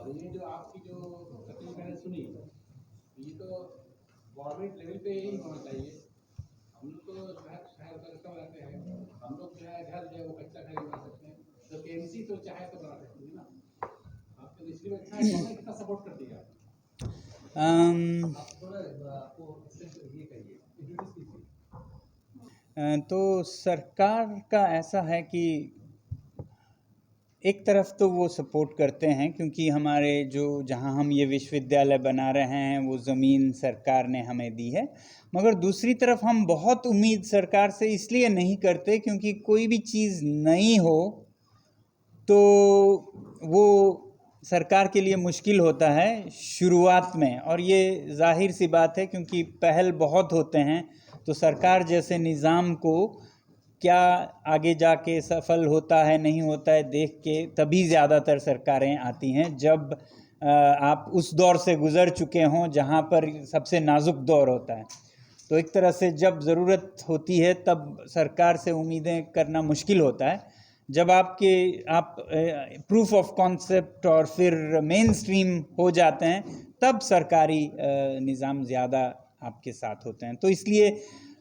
ये जो आपकी जो तकलीफ मैंने सुनी, ये तो गवर्नमेंट लेवल पे ही होना चाहिए। हम लोग तो शहर कस्टम रहते हैं, हम लोग जो है घर जो है वो कच्चा घर ही बना सकते हैं, तो केएमसी तो चाहे तो बना सकते हैं ना। आपको इसलिए अच्छा है, गवर्नमेंट कितना सपोर्ट करती है आप थोड़ा आपको ये कहिए, इंट्रोड्यूस कीजिए। तो सरकार का ऐसा है कि एक तरफ तो वो सपोर्ट करते हैं क्योंकि हमारे जो जहाँ हम ये विश्वविद्यालय बना रहे हैं वो ज़मीन सरकार ने हमें दी है, मगर दूसरी तरफ हम बहुत उम्मीद सरकार से इसलिए नहीं करते क्योंकि कोई भी चीज़ नई हो तो वो सरकार के लिए मुश्किल होता है शुरुआत में, और ये जाहिर सी बात है क्योंकि पहल बहुत होते हैं तो सरकार जैसे निज़ाम को क्या आगे जाके सफल होता है नहीं होता है देख के तभी ज़्यादातर सरकारें आती हैं जब आप उस दौर से गुज़र चुके हों जहाँ पर सबसे नाजुक दौर होता है। तो एक तरह से जब ज़रूरत होती है तब सरकार से उम्मीदें करना मुश्किल होता है। जब आप प्रूफ ऑफ कॉन्सेप्ट और फिर मेन स्ट्रीम हो जाते हैं तब सरकारी निज़ाम ज़्यादा आपके साथ होते हैं। तो इसलिए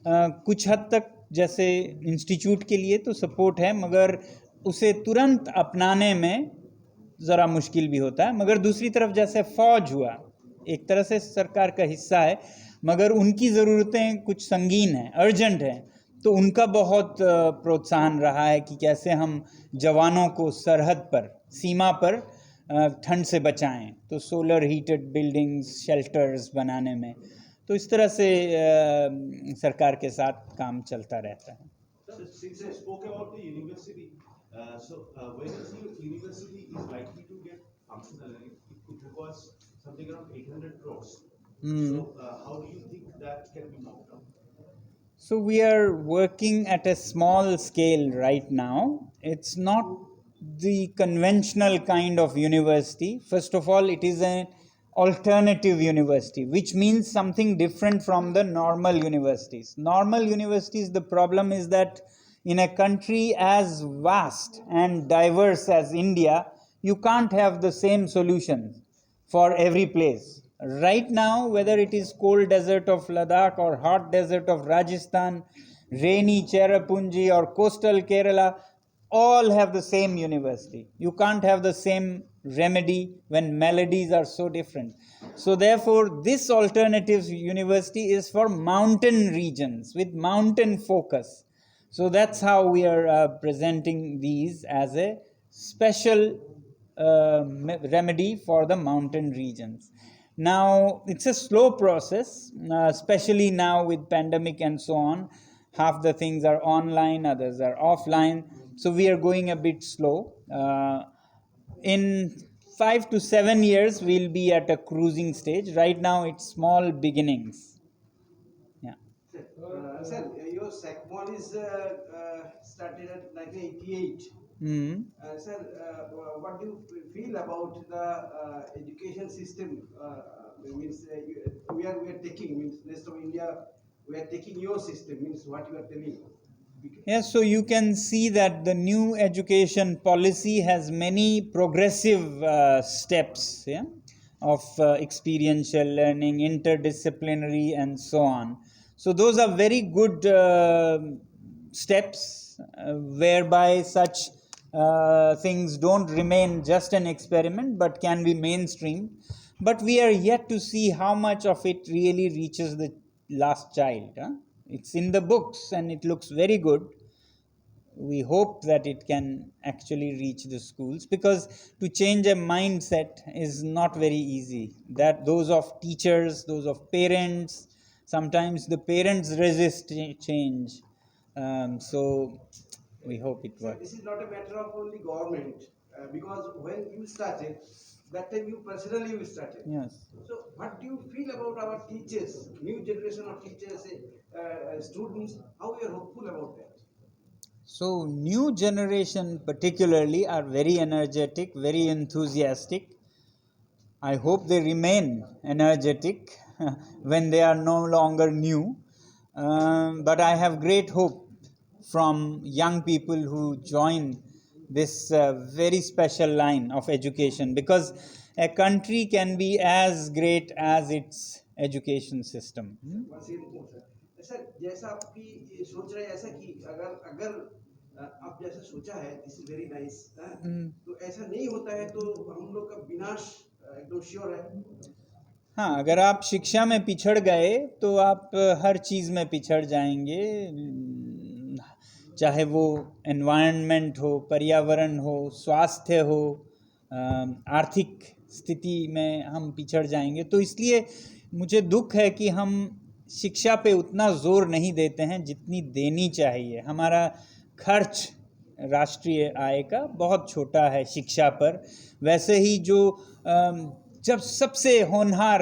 कुछ हद तक जैसे इंस्टीट्यूट के लिए तो सपोर्ट है, मगर उसे तुरंत अपनाने में ज़रा मुश्किल भी होता है। मगर दूसरी तरफ जैसे फ़ौज हुआ, एक तरह से सरकार का हिस्सा है मगर उनकी ज़रूरतें कुछ संगीन हैं, अर्जेंट हैं, तो उनका बहुत प्रोत्साहन रहा है कि कैसे हम जवानों को सरहद पर, सीमा पर ठंड से बचाएं, तो सोलर हीटेड बिल्डिंग्स, शेल्टर्स बनाने में, तो इस तरह से सरकार के साथ काम चलता रहता है। Since I spoke about the university, when is the university is likely to get functional? It requires something around 800 crores. So how do you think that can be mocked up? So we are working at a small scale right now. It's not the conventional kind of university. First of all, it is an alternative university, which means something different from the normal universities. Normal universities, the problem is that in a country as vast and diverse as India, you can't have the same solutions for every place. Right now, whether it is cold desert of Ladakh or hot desert of Rajasthan, rainy Cherrapunji or coastal Kerala, all have the same university. You can't have the same remedy when melodies are so different. So therefore, this alternative university is for mountain regions with mountain focus. So that's how we are presenting these as a special remedy for the mountain regions. Now, it's a slow process, especially now with pandemic and so on. Half the things are online, others are offline. So we are going a bit slow. In 5 to 7 years, we'll be at a cruising stage. Right now, it's small beginnings. Yeah. Sir, your SECMOL is started at 1988. Sir, what do you feel about the education system? Means we are taking, means rest of India, we are taking your system, means what you are telling. Yes, so you can see that the new education policy has many progressive steps, yeah, of experiential learning, interdisciplinary, and so on. So those are very good steps whereby such things don't remain just an experiment but can be mainstreamed. But we are yet to see how much of it really reaches the last child. Huh? It's in the books and it looks very good. We hope that it can actually reach the schools, because to change a mindset is not very easy. That those of teachers, those of parents, sometimes the parents resist change. So we hope it works. This is not a matter of only government, because when you started, that time you personally you started. Yes. So what do you feel about our teachers, new generation of teachers, students? How we are hopeful about that? So new generation particularly are very energetic, very enthusiastic. I hope they remain energetic when they are no longer new. But I have great hope from young people who join this very special line of education, because a country can be as great as its education system. Sir जैसा आपकी ये सोच रहे हैं ऐसा कि अगर अगर आप जैसा सोचा है दिस इज वेरी नाइस, तो ऐसा नहीं होता है तो हम लोग का विनाश एकदम श्योर है। हाँ, अगर आप शिक्षा में पिछड़ गए तो आप हर चीज़ में पिछड़ जाएंगे, चाहे वो एनवायरनमेंट हो, पर्यावरण हो, स्वास्थ्य हो, आर्थिक स्थिति में हम पिछड़ जाएंगे। तो इसलिए मुझे दुख है कि हम शिक्षा पे उतना जोर नहीं देते हैं जितनी देनी चाहिए। हमारा खर्च राष्ट्रीय आय का बहुत छोटा है शिक्षा पर। वैसे ही जो जब सबसे होनहार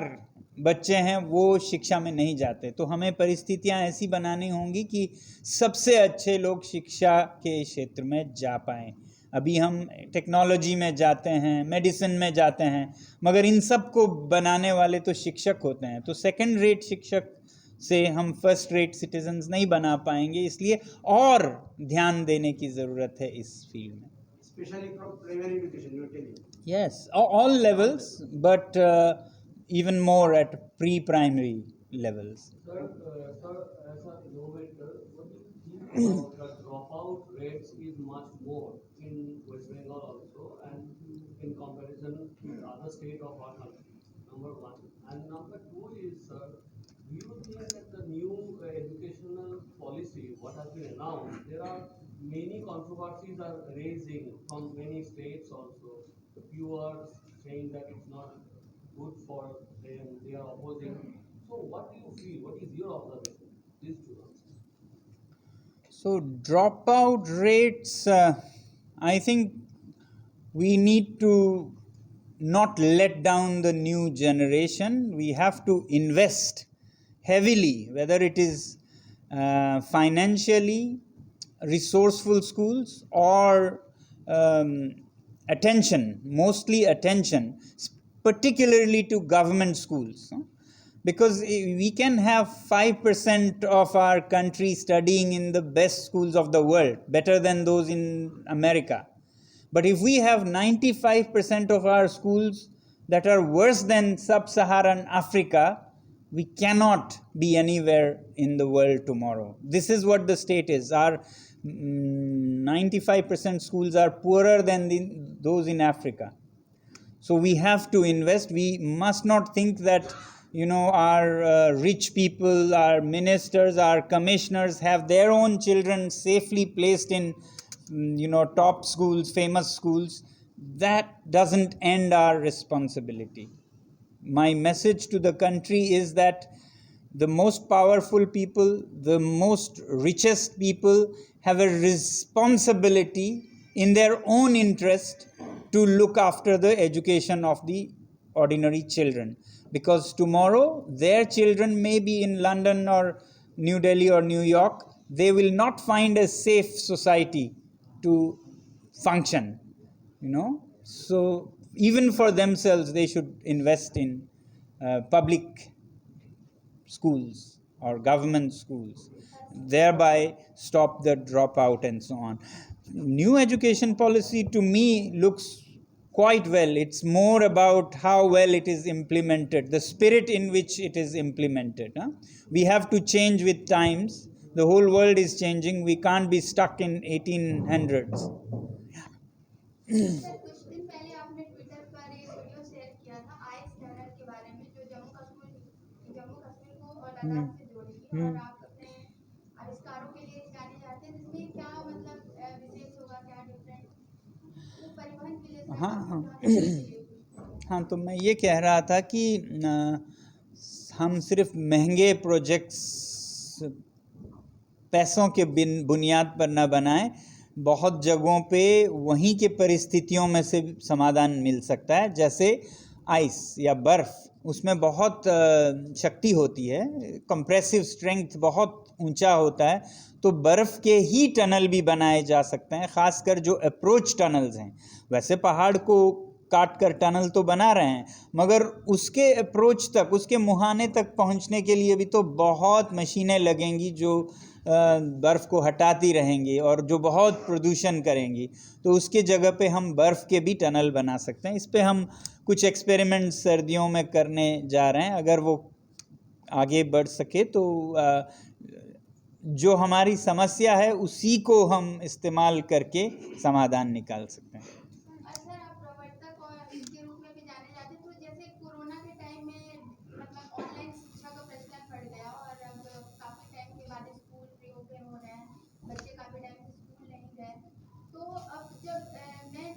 बच्चे हैं वो शिक्षा में नहीं जाते, तो हमें परिस्थितियां ऐसी बनानी होंगी कि सबसे अच्छे लोग शिक्षा के क्षेत्र में जा पाएँ। अभी हम टेक्नोलॉजी में जाते हैं, मेडिसिन में जाते हैं, मगर इन सब को बनाने वाले तो शिक्षक होते हैं। तो सेकंड रेट शिक्षक से हम फर्स्ट रेट सिटीजन्स नहीं बना पाएंगे, इसलिए और ध्यान देने की ज़रूरत है इस फील्ड में। Specially from primary education you are telling? Yes, all levels, but even more at pre-primary levels. Sir, as an innovator, what do you think about the dropout rates is much more in West Bengal also, and in comparison with other state of our country? Number one, and number two is, do you think that the new educational policy, what has been announced, there are many controversies are raising from many states also. You are saying that it's not good for them, they are opposing. So what do you feel? What is your observation? These two answers. So dropout rates, I think we need to not let down the new generation. We have to invest heavily, whether it is financially, resourceful schools, or attention, mostly attention, particularly to government schools. Because we can have 5% of our country studying in the best schools of the world, better than those in America. But if we have 95% of our schools that are worse than sub-Saharan Africa, we cannot be anywhere in the world tomorrow. This is what the state is. Our 95% schools are poorer than those in Africa. So we have to invest. We must not think that, our rich people, our ministers, our commissioners have their own children safely placed in, top schools, famous schools. That doesn't end our responsibility. My message to the country is that the most powerful people, the most richest people have a responsibility in their own interest to look after the education of the ordinary children. Because tomorrow their children may be in London or New Delhi or New York. They will not find a safe society to function, So even for themselves, they should invest in public schools or government schools, thereby stop the dropout and so on. New education policy to me looks quite well. It's more about how well it is implemented, the spirit in which it is implemented. We have to change with times. The whole world is changing. We can't be stuck in 1800s. हाँ, तो मैं ये कह रहा था कि हम सिर्फ महंगे प्रोजेक्ट्स पैसों के बुनियाद पर न बनाएं। बहुत जगहों पे वहीं के परिस्थितियों में से समाधान मिल सकता है, जैसे आइस या बर्फ़, उसमें बहुत शक्ति होती है, कंप्रेसिव स्ट्रेंथ बहुत ऊंचा होता है, तो बर्फ़ के ही टनल भी बनाए जा सकते हैं, ख़ासकर जो अप्रोच टनल्स हैं। वैसे पहाड़ को काट कर टनल तो बना रहे हैं, मगर उसके अप्रोच तक, उसके मुहाने तक पहुंचने के लिए भी तो बहुत मशीनें लगेंगी जो बर्फ़ को हटाती रहेंगी और जो बहुत प्रदूषण करेंगी। तो उसके जगह पे हम बर्फ़ के भी टनल बना सकते हैं। इस पे हम कुछ एक्सपेरिमेंट सर्दियों में करने जा रहे हैं। अगर वो आगे बढ़ सके तो जो हमारी समस्या है उसी को हम इस्तेमाल करके समाधान निकाल सकते हैं। सर, आप प्रवर्तक और इसके रूप में भी जाने जाते, तो जैसे कोरोना के टाइम में मतलब ऑनलाइन शिक्षा का प्रचलन बढ़ गया और अब काफी टाइम के बाद स्कूल रीओपन हो रहे हैं, बच्चे काफी टाइम से स्कूल नहीं गए, तो अब जब नए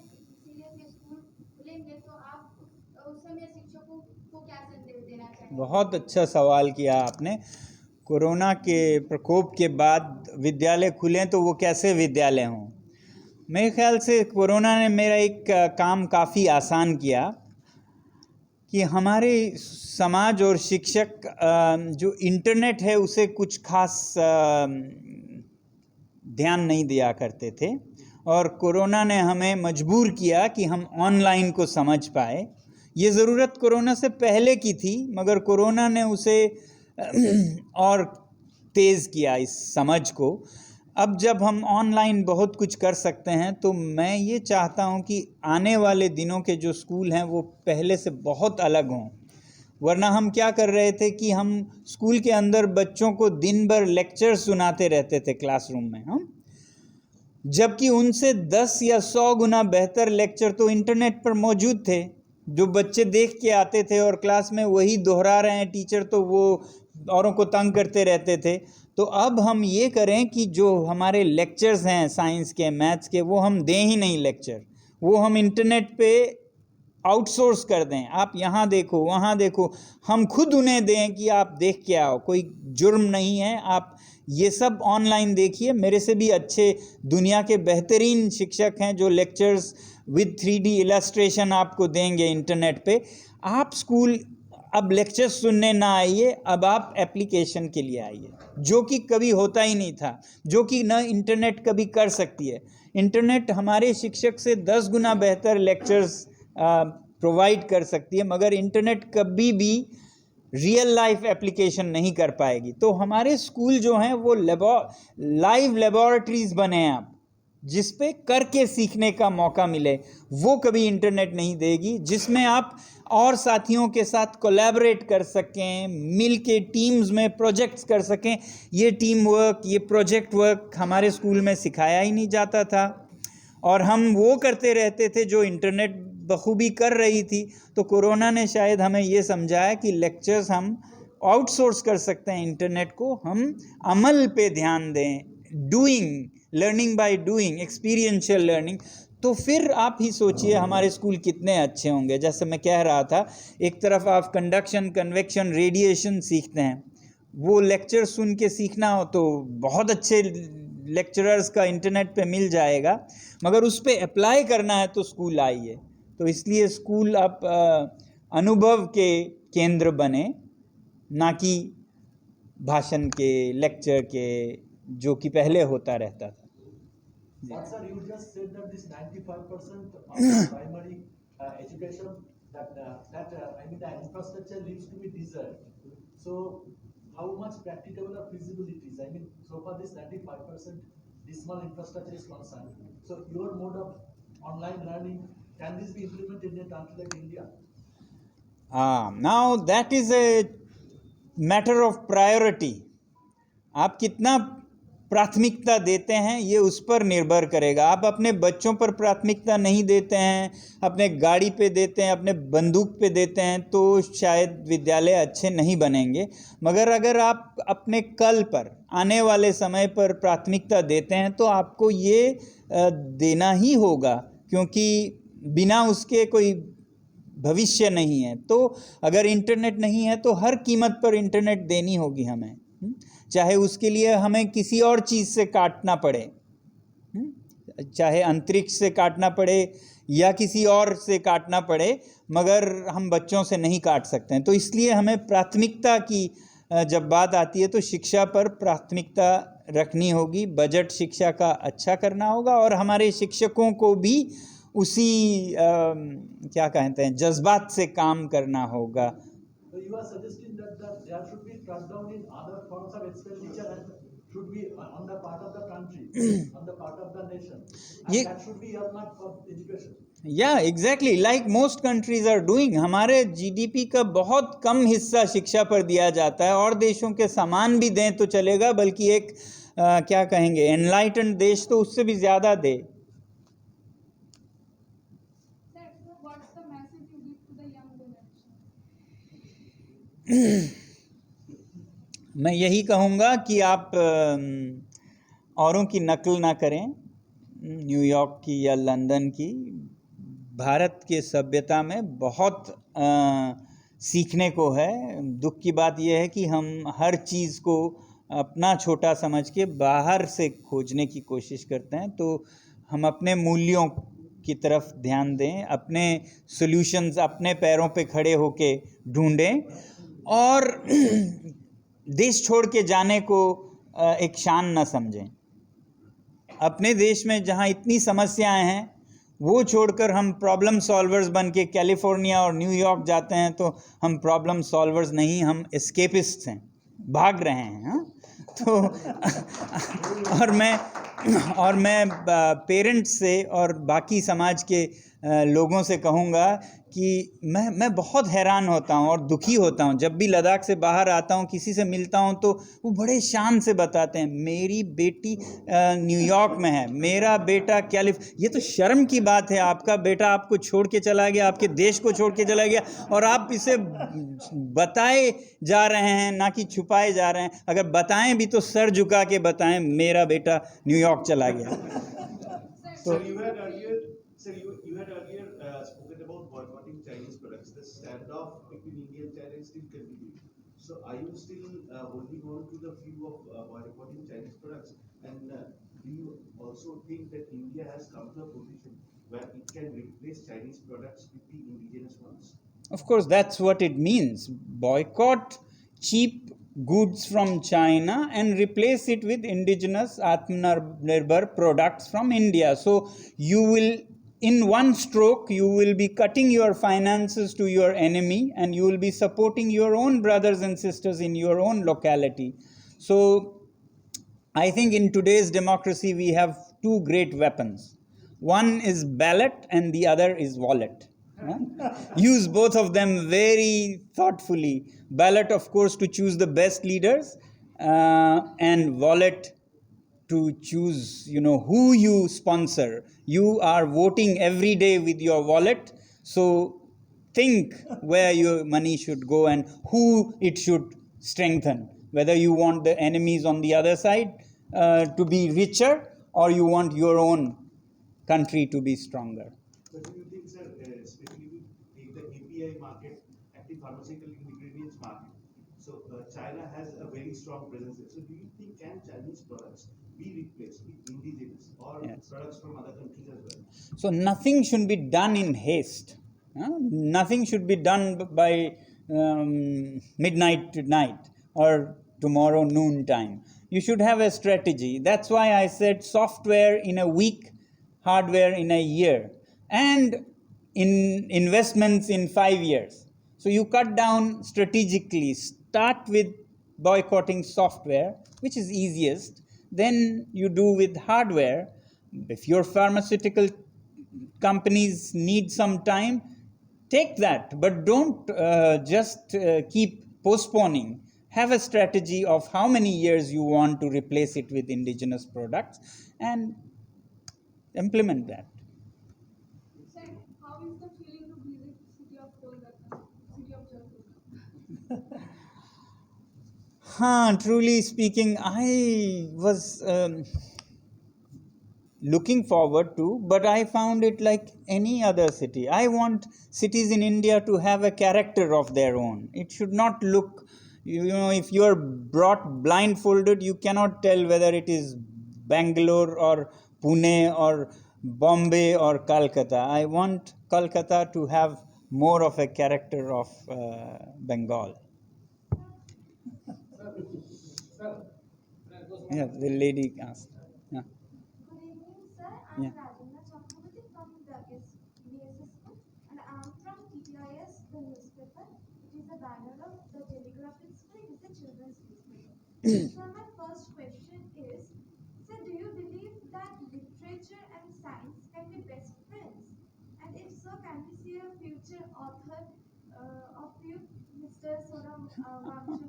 सिरे से स्कूल खुलेंगे तो आप उस समय शिक्षकों को क्या संदेश देना चाहेंगे? बहुत अच्छा सवाल किया आपने। कोरोना के प्रकोप के बाद विद्यालय खुले तो वो कैसे विद्यालय हों? मेरे ख्याल से कोरोना ने मेरा एक काम काफ़ी आसान किया कि हमारे समाज और शिक्षक जो इंटरनेट है उसे कुछ खास ध्यान नहीं दिया करते थे, और कोरोना ने हमें मजबूर किया कि हम ऑनलाइन को समझ पाए। ये ज़रूरत कोरोना से पहले की थी, मगर कोरोना ने उसे और तेज़ किया इस समझ को। अब जब हम ऑनलाइन बहुत कुछ कर सकते हैं तो मैं ये चाहता हूँ कि आने वाले दिनों के जो स्कूल हैं वो पहले से बहुत अलग हों। वरना हम क्या कर रहे थे कि हम स्कूल के अंदर बच्चों को दिन भर लेक्चर सुनाते रहते थे क्लासरूम में, हम जबकि उनसे 10 या 100 गुना बेहतर लेक्चर तो इंटरनेट पर मौजूद थे, जो बच्चे देख के आते थे और क्लास में वही दोहरा रहे हैं टीचर, तो वो औरों को तंग करते रहते थे। तो अब हम ये करें कि जो हमारे लेक्चर्स हैं साइंस के, मैथ्स के, वो हम दें ही नहीं लेक्चर, वो हम इंटरनेट पे आउटसोर्स कर दें। आप यहाँ देखो, वहाँ देखो, हम खुद उन्हें दें कि आप देख के आओ, कोई जुर्म नहीं है, आप ये सब ऑनलाइन देखिए। मेरे से भी अच्छे दुनिया के बेहतरीन शिक्षक हैं जो लेक्चर्स विद 3D इलस्ट्रेशन आपको देंगे इंटरनेट पे। आप स्कूल अब लेक्चर सुनने ना आइए, अब आप एप्लीकेशन के लिए आइए, जो कि कभी होता ही नहीं था, जो कि न इंटरनेट कभी कर सकती है। इंटरनेट हमारे शिक्षक से 10 गुना बेहतर लेक्चर्स प्रोवाइड कर सकती है, मगर इंटरनेट कभी भी रियल लाइफ एप्लीकेशन नहीं कर पाएगी। तो हमारे स्कूल जो हैं वो लाइव लेबोरेटरीज बने हैं आप, जिस पे करके सीखने का मौका मिले। वो कभी इंटरनेट नहीं देगी, जिसमें आप और साथियों के साथ कोलैबोरेट कर सकें, मिल के टीम्स में प्रोजेक्ट्स कर सकें। ये टीम वर्क, ये प्रोजेक्ट वर्क हमारे स्कूल में सिखाया ही नहीं जाता था, और हम वो करते रहते थे जो इंटरनेट बखूबी कर रही थी। तो कोरोना ने शायद हमें ये समझाया कि लेक्चर्स हम आउटसोर्स कर सकते हैं इंटरनेट को, हम अमल पे ध्यान दें, doing, learning by doing, experiential learning. तो फिर आप ही सोचिए हमारे स्कूल कितने अच्छे होंगे। जैसे मैं कह रहा था, एक तरफ आप कंडक्शन, कन्वेक्शन, रेडिएशन सीखते हैं, वो लेक्चर सुन के सीखना हो तो बहुत अच्छे लेक्चरर्स का इंटरनेट पे मिल जाएगा, मगर उस पे अप्लाई करना है तो स्कूल आइए। तो इसलिए स्कूल अब अनुभव के केंद्र बने, ना कि भाषण के, लेक्चर के, जो कि पहले होता रहता था। But sir, you just said that this 95% of primary education, the infrastructure needs to be desired. So, how much practicable or feasibility is? I mean, so far this 95% dismal infrastructure is concerned. So, your mode of online learning, can this be implemented in a country like India? Now that is a matter of priority. आप कितना प्राथमिकता देते हैं ये उस पर निर्भर करेगा। आप अपने बच्चों पर प्राथमिकता नहीं देते हैं, अपने गाड़ी पे देते हैं, अपने बंदूक पे देते हैं, तो शायद विद्यालय अच्छे नहीं बनेंगे। मगर अगर आप अपने कल पर, आने वाले समय पर प्राथमिकता देते हैं तो आपको ये देना ही होगा, क्योंकि बिना उसके कोई भविष्य नहीं है। तो अगर इंटरनेट नहीं है तो हर कीमत पर इंटरनेट देनी होगी हमें, चाहे उसके लिए हमें किसी और चीज़ से काटना पड़े, चाहे अंतरिक्ष से काटना पड़े या किसी और से काटना पड़े, मगर हम बच्चों से नहीं काट सकते हैं। तो इसलिए हमें प्राथमिकता की जब बात आती है तो शिक्षा पर प्राथमिकता रखनी होगी, बजट शिक्षा का अच्छा करना होगा, और हमारे शिक्षकों को भी उसी क्या कहते हैं जज्बात से काम करना होगा। So you are suggesting that there should be cut down in other forms of expenditure and should be on the part of the country, on the part of the nation, and Ye- that should be earmarked for education. या exactly like most countries are doing. हमारे GDP का बहुत कम हिस्सा शिक्षा पर दिया जाता है, और देशों के समान भी दें तो चलेगा, बल्कि एक क्या कहेंगे एनलाइटेंड देश तो उससे भी ज़्यादा दे। Sir, what's the message you give to the young generation? मैं यही कहूँगा कि आप औरों की नकल ना करें, न्यूयॉर्क की या लंदन की। भारत के सभ्यता में बहुत सीखने को है। दुख की बात यह है कि हम हर चीज़ को अपना छोटा समझ के बाहर से खोजने की कोशिश करते हैं। तो हम अपने मूल्यों की तरफ ध्यान दें, अपने सॉल्यूशंस अपने पैरों पे खड़े होके ढूंढें, और देश छोड़ के जाने को एक शान न समझें। अपने देश में जहाँ इतनी समस्याएं हैं वो छोड़कर हम प्रॉब्लम सॉल्वर्स बन के कैलिफोर्निया और न्यूयॉर्क जाते हैं तो हम प्रॉब्लम सॉल्वर्स नहीं, हम एस्केपिस्ट हैं, भाग रहे हैं। हाँ? तो और मैं पेरेंट्स से और बाकी समाज के लोगों से कहूँगा कि मैं बहुत हैरान होता हूँ और दुखी होता हूँ जब भी लद्दाख से बाहर आता हूँ, किसी से मिलता हूँ तो वो बड़े शान से बताते हैं मेरी बेटी न्यूयॉर्क में है, मेरा बेटा ये तो शर्म की बात है, आपका बेटा आपको छोड़ के चला गया, आपके देश को छोड़ के चला गया, और आप इसे बताए जा रहे हैं ना कि छुपाए जा रहे हैं। अगर बताएं भी तो सर झुका के बताएं मेरा बेटा न्यूयॉर्क चला गया। Sir, you had earlier spoken about boycotting Chinese products. The standoff between India and China is still continuing. So, are you still holding on to the view of boycotting Chinese products? And do you also think that India has come to a position where it can replace Chinese products with the indigenous ones? Of course, that's what it means. Boycott cheap goods from China and replace it with indigenous Atmanirbhar products from India. So you will, in one stroke, you will be cutting your finances to your enemy, and you will be supporting your own brothers and sisters in your own locality. So I think in today's democracy, we have two great weapons. One is ballot and the other is wallet. Use both of them very thoughtfully. Ballot, of course, to choose the best leaders, and wallet to choose, who you sponsor. You are voting every day with your wallet, so think where your money should go and who it should strengthen. Whether you want the enemies on the other side to be richer, or you want your own country to be stronger. But do you think, sir, especially with the API market, active pharmaceutical ingredients market, so China has a very strong presence there. So do you think can Chinese products be replaced with indigenous or products from other countries as well? So nothing should be done in haste. Nothing should be done by midnight tonight or tomorrow noon time. You should have a strategy. That's why I said software in a week, hardware in a year, and in investments in 5 years. So you cut down strategically. Start with boycotting software, which is easiest. Then you do with hardware. If your pharmaceutical companies need some time, take that, but don't just keep postponing. Have a strategy of how many years you want to replace it with indigenous products and implement that. Sir, how is the feeling to visit city of Kolkata, city of Jaipur? Truly speaking, I was looking forward to, but I found it like any other city. I want cities in India to have a character of their own. It should not look, if you are brought blindfolded, you cannot tell whether it is Bangalore or Pune or Bombay or Calcutta. I want Kolkata to have more of a character of Bengal. Sir, Yeah, the lady asked. Yeah. Good evening, sir. Yeah. I'm Rajendra Chakraborty from the So my first question is, so do you believe that literature and science can be best friends? And if so, can we see a future author of you, Mr. Sonam Wangchuk,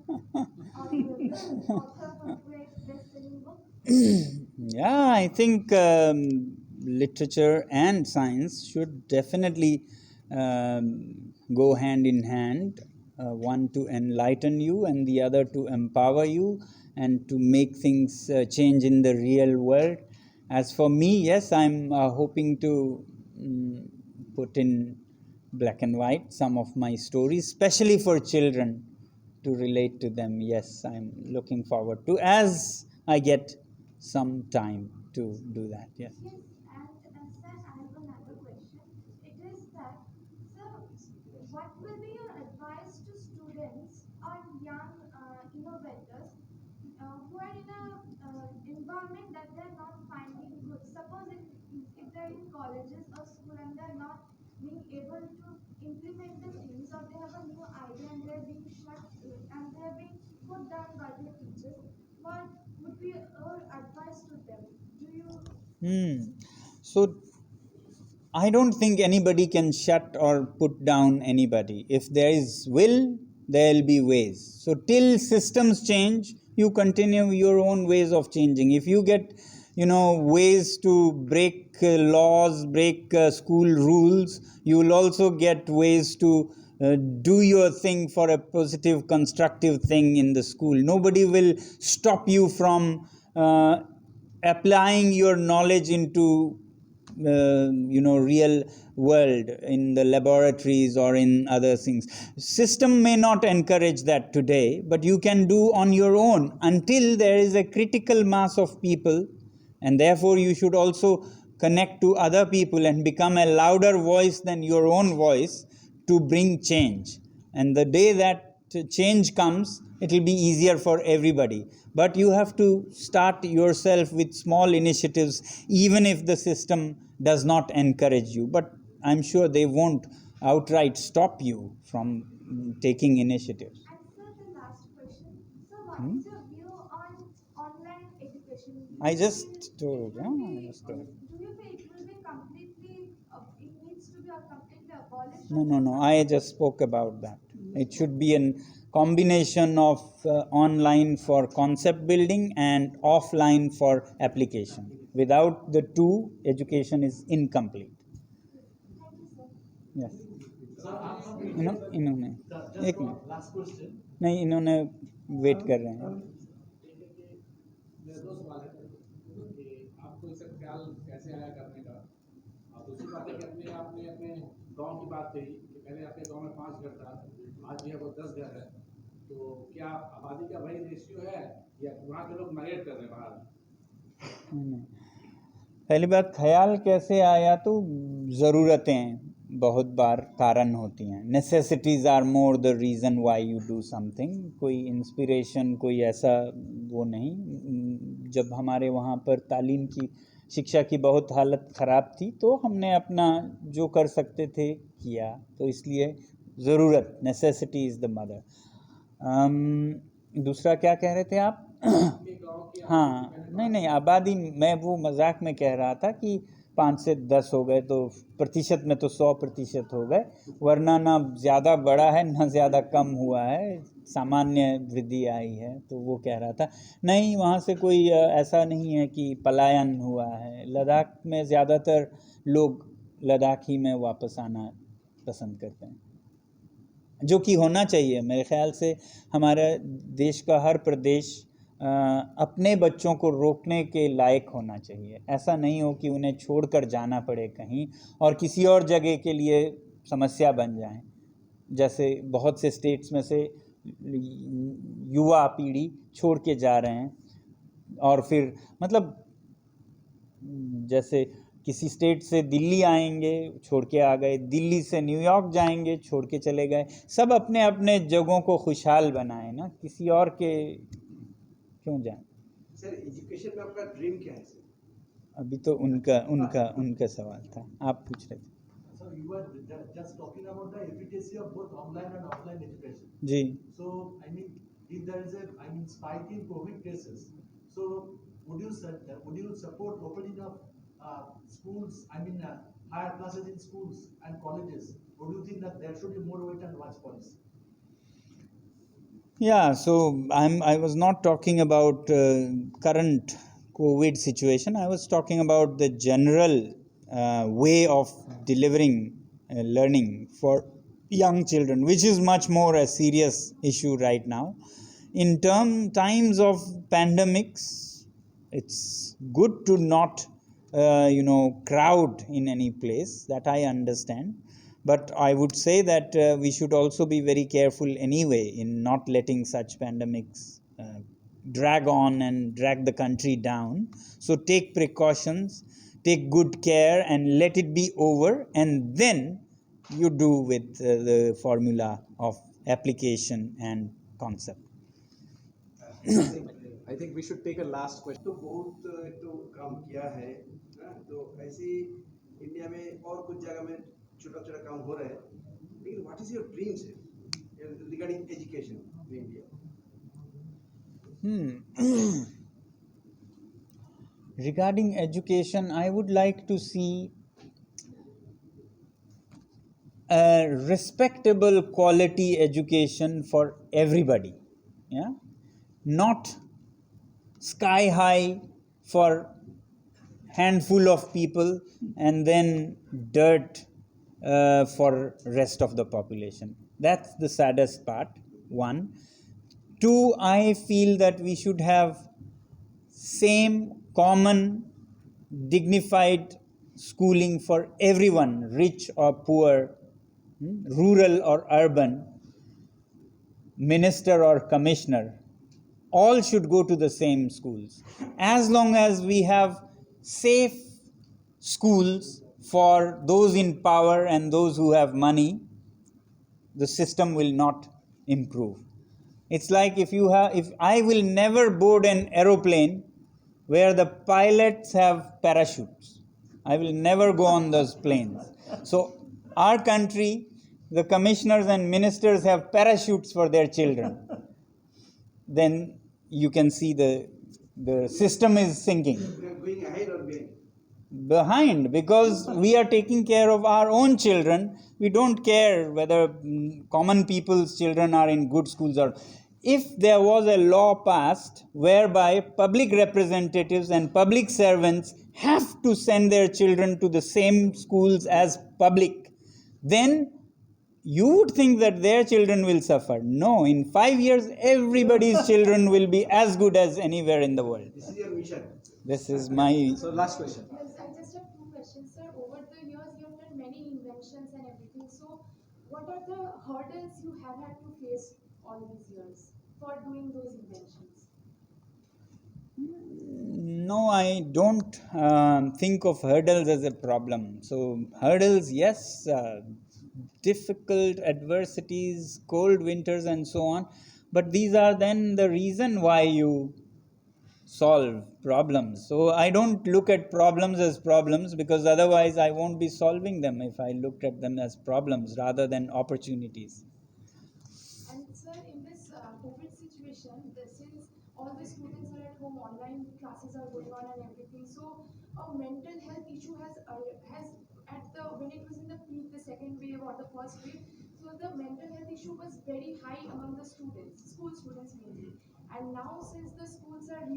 author of a great best-selling book? Yeah, I think literature and science should definitely go hand in hand. One to enlighten you, and the other to empower you and to make things change in the real world. As for me, yes, I'm hoping to put in black and white some of my stories, especially for children, to relate to them. Yes, I'm looking forward to, as I get some time to do that. Yes. Yes, and sir, I have another question. It is that, sir, what will be your advice to students or young innovators who are in a environment that they're not finding good? Suppose if they're in colleges or school and they're not being able to implement the things, or they have a new idea and they're being shut and they're being put down by their teachers, what would be your advice to them? Do you So I don't think anybody can shut or put down anybody. If there is will, there will be ways. So till systems change, you continue your own ways of changing. If you get, ways to break laws, break school rules, you will also get ways to do your thing for a positive, constructive thing in the school. Nobody will stop you from applying your knowledge into real world in the laboratories or in other things. System may not encourage that today, but you can do on your own until there is a critical mass of people, and therefore you should also connect to other people and become a louder voice than your own voice to bring change. And the day that change comes, it will be easier for everybody. But you have to start yourself with small initiatives, even if the system does not encourage you. But I'm sure they won't outright stop you from taking initiatives. And sir, the last question. So, what is your view on online education? I just told. Do Yeah, I just told. you feel it will be completely, it needs to be completely abolished? No. I just spoke about that. It should be a combination of online for concept building and offline for application. Without the two, education is incomplete. Thank you, sir. Yes. Sir, इन्होंने just एक one minute last question. नहीं, इन्होंने wait कर रहे हैं. मेरे दो सवाल है कि आपको इसका ख्याल कैसे आया करने का, और दूसरी बात है कि आपने अपने गांव की बात कही कि पहले आपके गांव में 5 घर था, आज जो है वो 10 घर है, तो क्या आबादी का वही रेशियो है या वहाँ के लोग माइग्रेट कर रहे हैं बाहर? पहली बात, ख्याल कैसे आया, तो ज़रूरतें बहुत बार कारण होती हैं. Necessities are more the reason why you do something. कोई इंस्पिरेशन, कोई ऐसा वो नहीं. जब हमारे वहाँ पर तालीम की, शिक्षा की बहुत हालत ख़राब थी, तो हमने अपना जो कर सकते थे किया. तो इसलिए ज़रूरत, नेसेसिटी इज़ द मदर. दूसरा क्या कह रहे थे आप? हाँ, नहीं, आबादी, मैं वो मजाक में कह रहा था कि 5 से 10 हो गए, तो प्रतिशत में तो 100% हो गए, वरना ना ज़्यादा बढ़ा है ना ज़्यादा कम हुआ है, सामान्य वृद्धि आई है. तो वो कह रहा था. नहीं, वहाँ से कोई ऐसा नहीं है कि पलायन हुआ है. लद्दाख में ज़्यादातर लोग लद्दाख ही में वापस आना पसंद करते हैं, जो कि होना चाहिए. मेरे ख्याल से हमारे देश का हर प्रदेश अपने बच्चों को रोकने के लायक होना चाहिए. ऐसा नहीं हो कि उन्हें छोड़कर जाना पड़े कहीं और किसी और जगह के लिए समस्या बन जाए. जैसे बहुत से स्टेट्स में से युवा पीढ़ी छोड़ के जा रहे हैं, और फिर मतलब जैसे किसी स्टेट से दिल्ली आएंगे, छोड़ के आ गए, दिल्ली से न्यूयॉर्क जाएंगे, छोड़ के चले गए. सब अपने अपने जगहों को खुशहाल बनाए ना, किसी और के क्यों जाए. सर, एजुकेशन में आपका ड्रीम क्या है सर? अभी तो उनका सवाल था, आप पूछ रहे थे. So you were just talking about the efficacy of both online and offline education. Ji. So I mean, if there is a, spike in COVID cases, so would you support opening up schools, higher classes in schools and colleges? Or do you think that there should be more wait and watch policy? Yeah, so I was not talking about current COVID situation. I was talking about the general way of delivering learning for young children, which is much more a serious issue right now. In times of pandemics, it's good to not crowd in any place, that I understand. But I would say that we should also be very careful anyway in not letting such pandemics drag on and drag the country down. So take precautions, take good care, and let it be over, and then you do with the formula of application and concept. I think we should take a last question. तो बहुत तो काम किया है ना, तो ऐसे ही India में और कुछ जगह में छोटा छोटा काम हो रहा है, लेकिन what is your dreams regarding education in India? Regarding education, I would like to see a respectable quality education for everybody. Yeah, not sky high for handful of people and then dirt for rest of the population. That's the saddest part. One. Two, I feel that we should have same common dignified schooling for everyone, rich or poor, rural or urban, minister or commissioner. All should go to the same schools. As long as we have safe schools for those in power and those who have money, the system will not improve. It's like if I will never board an aeroplane where the pilots have parachutes. I will never go on those planes. So our country, the commissioners and ministers have parachutes for their children. Then you can see the system is sinking. Going ahead or Behind, because we are taking care of our own children. We don't care whether common people's children are in good schools or. If there was a law passed whereby public representatives and public servants have to send their children to the same schools as public, then you would think that their children will suffer. No, in 5 years, everybody's children will be as good as anywhere in the world. This is your mission. This is my... So last question. Yes, I just have two questions, sir. Over the years, you have done many inventions and everything. So, what are the hurdles you have had to face all these years for doing those inventions? No, I don't think of hurdles as a problem. So, hurdles, yes, difficult adversities, cold winters and so on. But these are then the reason why you solve problems. So I don't look at problems as problems, because otherwise I won't be solving them if I looked at them as problems rather than opportunities. And sir, in this COVID situation, since all the students are at home, online classes are going on and everything, so a mental health issue has when it was in the peak, the second wave or the first wave, so the mental health issue was very high among the students, school students mainly. And now since the schools are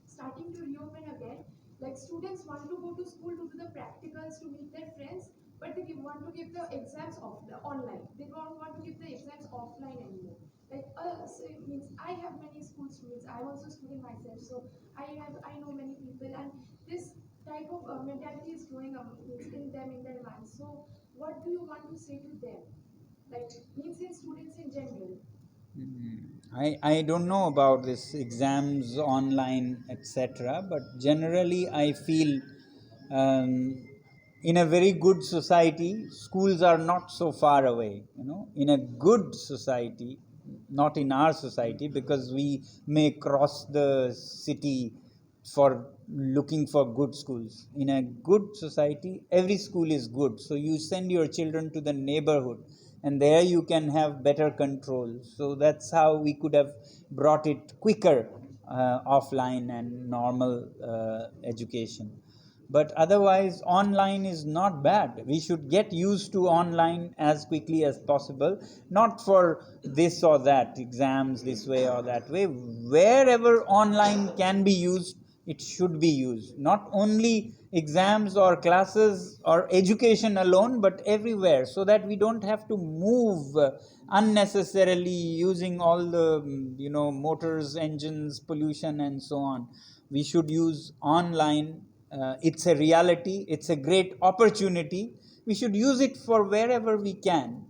starting to reopen again, like students want to go to school to do the practicals, to meet their friends, but they want to give the exams online. They don't want to give the exams offline anymore. Like so it means I have many school students. I'm also a student myself, so I know many people, and this type of mentality is growing up in their minds. So what do you want to say to them? Like means in students in general. I don't know about this exams online, etc. But generally I feel in a very good society, schools are not so far away. In a good society, not in our society, because we may cross the city for looking for good schools. In a good society, every school is good. So you send your children to the neighborhood. and there you can have better control. So that's how we could have brought it quicker, offline and normal education. But otherwise, online is not bad. We should get used to online as quickly as possible, not for this or that, exams this way or that way. Wherever online can be used, it should be used. Not only exams or classes or education alone, but everywhere, so that we don't have to move unnecessarily, using all the motors, engines, pollution and so on. We should use online. It's a reality, it's a great opportunity. We should use it for wherever we can.